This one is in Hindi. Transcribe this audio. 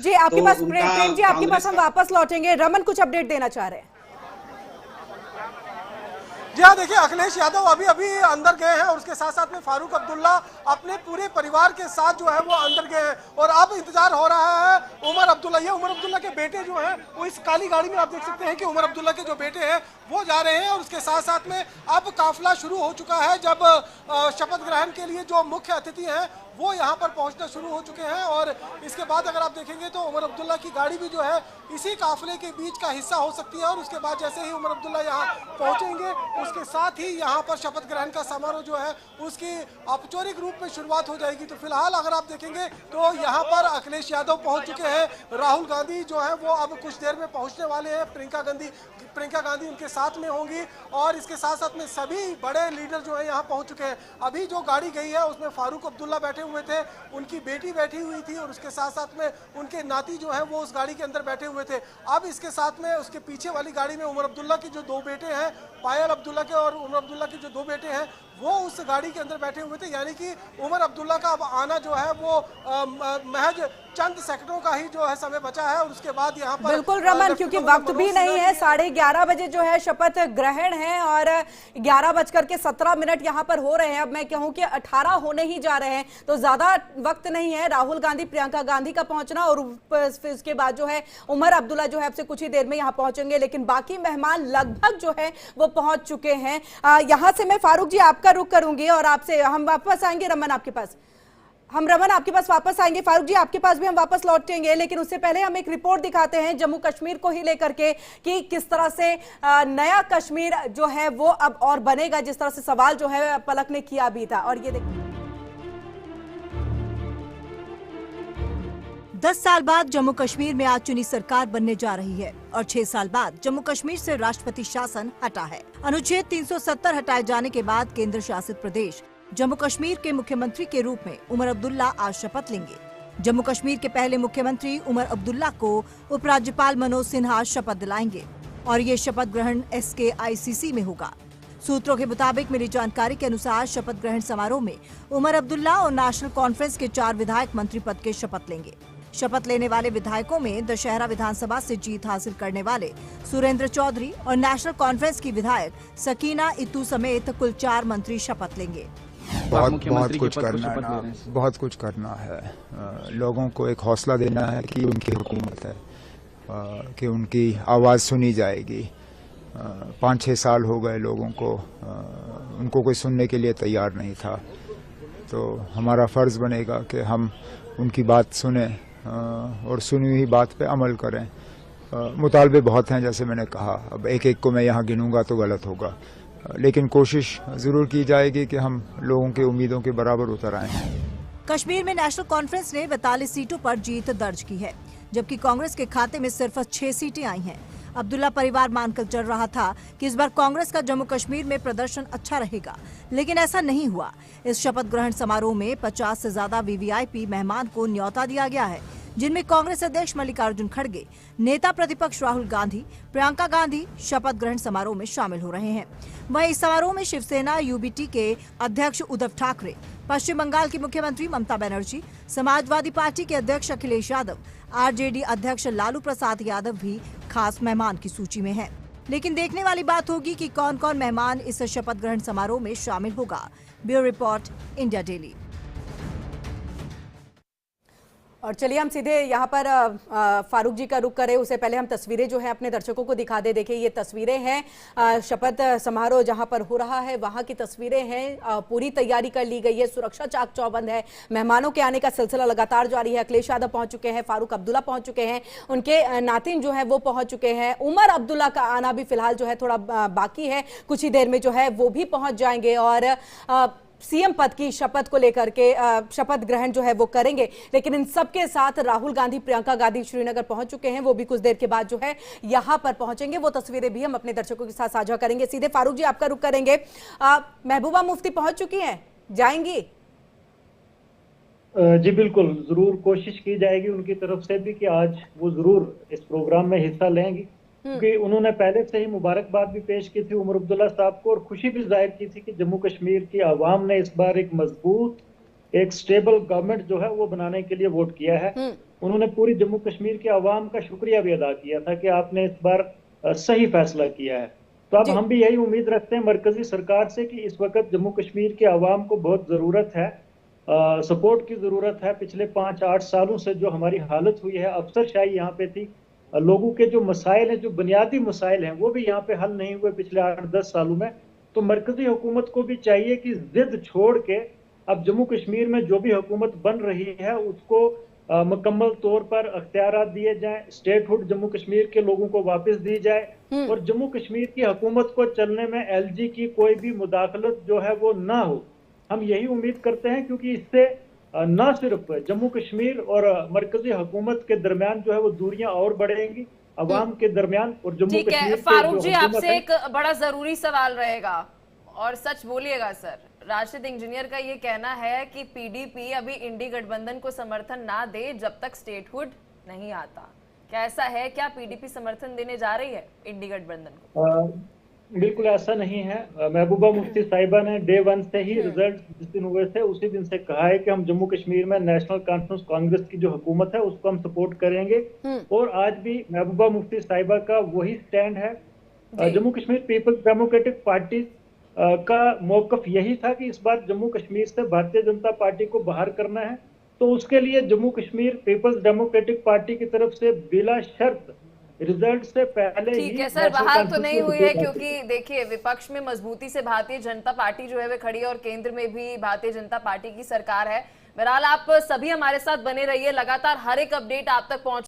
जी आपके पास प्रेम जी, आपके पास हम वापस लौटेंगे। रमन कुछ अपडेट देना चाह रहे हैं? जी हाँ, देखिए अखिलेश यादव अभी अभी अंदर गए हैं और उसके साथ साथ में फारूक अब्दुल्ला अपने पूरे परिवार के साथ जो है वो अंदर गए हैं और अब इंतजार हो रहा है उमर अब्दुल्ला। ये उमर अब्दुल्ला के बेटे जो हैं वो इस काली गाड़ी में आप देख सकते हैं कि उमर अब्दुल्ला के जो बेटे हैं वो जा रहे हैं और उसके साथ साथ में अब काफिला शुरू हो चुका है। जब शपथ ग्रहण के लिए जो मुख्य अतिथि हैं वो यहाँ पर पहुंचना शुरू हो चुके हैं और इसके बाद अगर आप देखेंगे तो उमर अब्दुल्ला की गाड़ी भी जो है इसी काफिले के बीच का हिस्सा हो सकती है और उसके बाद जैसे ही उमर अब्दुल्ला यहाँ पहुंचेंगे उसके साथ ही यहाँ पर शपथ ग्रहण का समारोह जो है उसकी औपचारिक रूप में शुरुआत हो जाएगी। तो फिलहाल अगर आप देखेंगे तो यहाँ पर अखिलेश यादव पहुंच चुके हैं, राहुल गांधी जो है वो अब कुछ देर में पहुंचने वाले हैं, प्रियंका गांधी उनके साथ में होंगी और इसके साथ साथ में सभी बड़े लीडर जो है यहाँ पहुंच चुके हैं। अभी जो गाड़ी गई है उसमें फारूक अब्दुल्ला बैठे हुए थे, उनकी बेटी बैठी हुई थी और उसके साथ साथ में उनके नाती जो है वो उस गाड़ी के अंदर बैठे हुए थे। अब इसके साथ में उसके पीछे वाली गाड़ी में उमर अब्दुल्ला की जो दो बेटे हैं, पायल अब्दुल्ला के और उमर अब्दुल्ला के जो दो बेटे हैं वो उस गाड़ी के अंदर बैठे हुए थे। यानी कि उमर अब्दुल्ला का अब आना जो है वो महज चंद सेकंडों का ही जो है समय बचा है और उसके बाद यहाँ पर बिल्कुल रमन, क्योंकि वक्त भी नहीं है, 11:30 बजे जो है शपथ ग्रहण है और 11:17 यहाँ पर हो रहे हैं। अब मैं कहूँ कि 18 होने ही जा रहे हैं तो ज्यादा वक्त नहीं है राहुल गांधी प्रियंका गांधी का पहुंचना और फिर उसके बाद जो है उमर अब्दुल्ला जो है आपसे कुछ ही देर में यहाँ पहुंचेंगे, लेकिन बाकी मेहमान लगभग जो है वो पहुंच चुके हैं। यहाँ से मैं फारूक जी आपका रुख करूंगी और आपसे हम वापस आएंगे रमन आपके पास। रमन आपके पास वापस आएंगे, फारूक जी आपके पास भी हम वापस लौटेंगे, लेकिन उससे पहले हम एक रिपोर्ट दिखाते हैं जम्मू कश्मीर को ही लेकर के कि किस तरह से नया कश्मीर जो है वो अब और बनेगा, जिस तरह से सवाल जो है पलक ने किया भी था। और ये देखिए 10 साल बाद जम्मू कश्मीर में आज चुनी सरकार बनने जा रही है और 6 साल बाद जम्मू कश्मीर से राष्ट्रपति शासन हटा है। अनुच्छेद 370 हटाए जाने के बाद केंद्र शासित प्रदेश जम्मू कश्मीर के मुख्यमंत्री के रूप में उमर अब्दुल्ला आज शपथ लेंगे। जम्मू कश्मीर के पहले मुख्यमंत्री उमर अब्दुल्ला को उपराज्यपाल मनोज सिन्हा शपथ दिलाएंगे और ये शपथ ग्रहण SKICC में होगा। सूत्रों के मुताबिक मिली जानकारी के अनुसार शपथ ग्रहण समारोह में उमर अब्दुल्ला और नेशनल कॉन्फ्रेंस के 4 विधायक मंत्री पद के शपथ लेंगे। शपथ लेने वाले विधायकों में दशहरा विधानसभा से जीत हासिल करने वाले सुरेंद्र चौधरी और नेशनल कॉन्फ्रेंस की विधायक सकीना इतू समेत कुल 4 मंत्री शपथ लेंगे। बहुत कुछ करना है। लोगों को एक हौसला देना है कि उनकी हुकूमत है, कि उनकी आवाज़ सुनी जाएगी। 5-6 साल हो गए लोगों को, उनको कोई सुनने के लिए तैयार नहीं था। तो हमारा फ़र्ज़ बनेगा कि हम उनकी बात सुने और सुनी हुई बात पे अमल करें। मुतालबे बहुत हैं, जैसे मैंने कहा, अब एक एक को मैं यहाँ गिनूंगा तो गलत होगा, लेकिन कोशिश जरूर की जाएगी कि हम लोगों की उम्मीदों के बराबर उतर आएं। कश्मीर में नेशनल कॉन्फ्रेंस ने 42 सीटों पर जीत दर्ज की है, जबकि कांग्रेस के खाते में सिर्फ 6 सीटें आई हैं। अब्दुल्ला परिवार मानकर चल रहा था कि इस बार कांग्रेस का जम्मू कश्मीर में प्रदर्शन अच्छा रहेगा, लेकिन ऐसा नहीं हुआ। इस शपथ ग्रहण समारोह में 50 से ज्यादा VVIP मेहमान को न्योता दिया गया है, जिनमें कांग्रेस अध्यक्ष मल्लिकार्जुन खड़गे, नेता प्रतिपक्ष राहुल गांधी, प्रियंका गांधी शपथ ग्रहण समारोह में शामिल हो रहे हैं। वहीं इस समारोह में शिवसेना UBT के अध्यक्ष उद्धव ठाकरे, पश्चिम बंगाल की मुख्यमंत्री ममता बनर्जी, समाजवादी पार्टी के अध्यक्ष अखिलेश यादव, RJD अध्यक्ष लालू प्रसाद यादव भी खास मेहमान की सूची में हैं। लेकिन देखने वाली बात होगी कि कौन कौन मेहमान इस शपथ ग्रहण समारोह में शामिल होगा। Bureau report, India daily. और चलिए हम सीधे यहाँ पर फारूक जी का रुख करें, उससे पहले हम तस्वीरें जो है अपने दर्शकों को दिखा दे। देखिए ये तस्वीरें हैं शपथ समारोह जहाँ पर हो रहा है, वहाँ की तस्वीरें हैं। पूरी तैयारी कर ली गई है, सुरक्षा चाक चौबंद है, मेहमानों के आने का सिलसिला लगातार जारी है। अखिलेश यादव पहुंच चुके हैं, फारूक अब्दुल्ला पहुंच चुके हैं, उनके नातिन जो है वो पहुंच चुके हैं। उमर अब्दुल्ला का आना भी फिलहाल जो है थोड़ा बाकी है, कुछ ही देर में जो है वो भी पहुंच जाएंगे और CM पद की शपथ को लेकर के शपथ ग्रहण जो है वो करेंगे। लेकिन इन सबके साथ राहुल गांधी, प्रियंका गांधी श्रीनगर पहुंच चुके हैं, वो भी कुछ देर के बाद जो है यहां पर पहुंचेंगे। वो तस्वीरें भी हम अपने दर्शकों के साथ साझा करेंगे। सीधे फारूक जी आपका रुख करेंगे। महबूबा मुफ्ती पहुंच चुकी हैं, जाएंगी? जी बिल्कुल, जरूर कोशिश की जाएगी उनकी तरफ से भी कि आज वो जरूर इस प्रोग्राम में हिस्सा लेंगी, क्योंकि उन्होंने पहले से ही मुबारकबाद भी पेश की थी उमर अब्दुल्ला साहब को और खुशी भी जाहिर की थी कि जम्मू कश्मीर की आवाम ने इस बार एक मजबूत, एक स्टेबल गवर्नमेंट जो है वो बनाने के लिए वोट किया है। उन्होंने पूरी जम्मू कश्मीर के अवाम का शुक्रिया भी अदा किया था कि आपने इस बार सही फैसला किया है। तो अब हम भी यही उम्मीद रखते हैं मरकजी सरकार से कि इस वक्त जम्मू कश्मीर के अवाम को बहुत ज़रूरत है, सपोर्ट की ज़रूरत है। पिछले 5-8 सालों से जो हमारी हालत हुई है, अफसरशाही यहाँ पे थी, लोगों के जो मसाइल हैं, जो बुनियादी मसाइल हैं, वो भी यहाँ पे हल नहीं हुए पिछले 8-10 सालों में। तो मरकजी हुकूमत को भी चाहिए कि जिद छोड़ के अब जम्मू कश्मीर में जो भी हुकूमत बन रही है उसको मुकम्मल तौर पर अख्तियारात दिए जाएं, स्टेटहुड जम्मू कश्मीर के लोगों को वापस दी जाए और जम्मू कश्मीर की हुकूमत को चलने में एलजी की कोई भी मुदाखलत जो है वो ना हो। हम यही उम्मीद करते हैं, क्योंकि इससे न सिर्फ जम्मू कश्मीर और मरकजी हुकूमत के दरमियान जो है वो दूरियां और बढ़ेंगी, अवाम के दरमियान और जम्मू कश्मीर के फारूक जी, आपसे एक बड़ा जरूरी सवाल रहेगा और सच बोलिएगा सर। राशिद इंजीनियर का ये कहना है कि पीडीपी अभी इंडी गठबंधन को समर्थन ना दे जब तक स्टेटहुड नहीं आता। क्या ऐसा है? क्या पीडीपी समर्थन देने जा रही है इंडी गठबंधन को? बिल्कुल ऐसा नहीं है। महबूबा मुफ्ती साहिबा ने डे 1 से ही रिजल्ट जिस दिन हुए थे उसी दिन से कहा है कि हम जम्मू कश्मीर में नेशनल कॉन्फ्रेंस कांग्रेस की जो हुकूमत है उसको हम सपोर्ट करेंगे। और आज भी महबूबा मुफ्ती साहिबा का वही स्टैंड है। जम्मू कश्मीर पीपल्स डेमोक्रेटिक पार्टी का मौकफ यही था कि इस बार जम्मू कश्मीर से भारतीय जनता पार्टी को बाहर करना है। तो उसके लिए जम्मू कश्मीर पीपल्स डेमोक्रेटिक पार्टी की तरफ से बिला शर्त रिजल्ट से पहले ठीक है सर, बाहर तो नहीं हुई है, क्योंकि देखिए विपक्ष में मजबूती से भारतीय जनता पार्टी जो है वो खड़ी है और केंद्र में भी भारतीय जनता पार्टी की सरकार है। बहरहाल आप सभी हमारे साथ बने रहिए, लगातार हर एक अपडेट आप तक पहुंच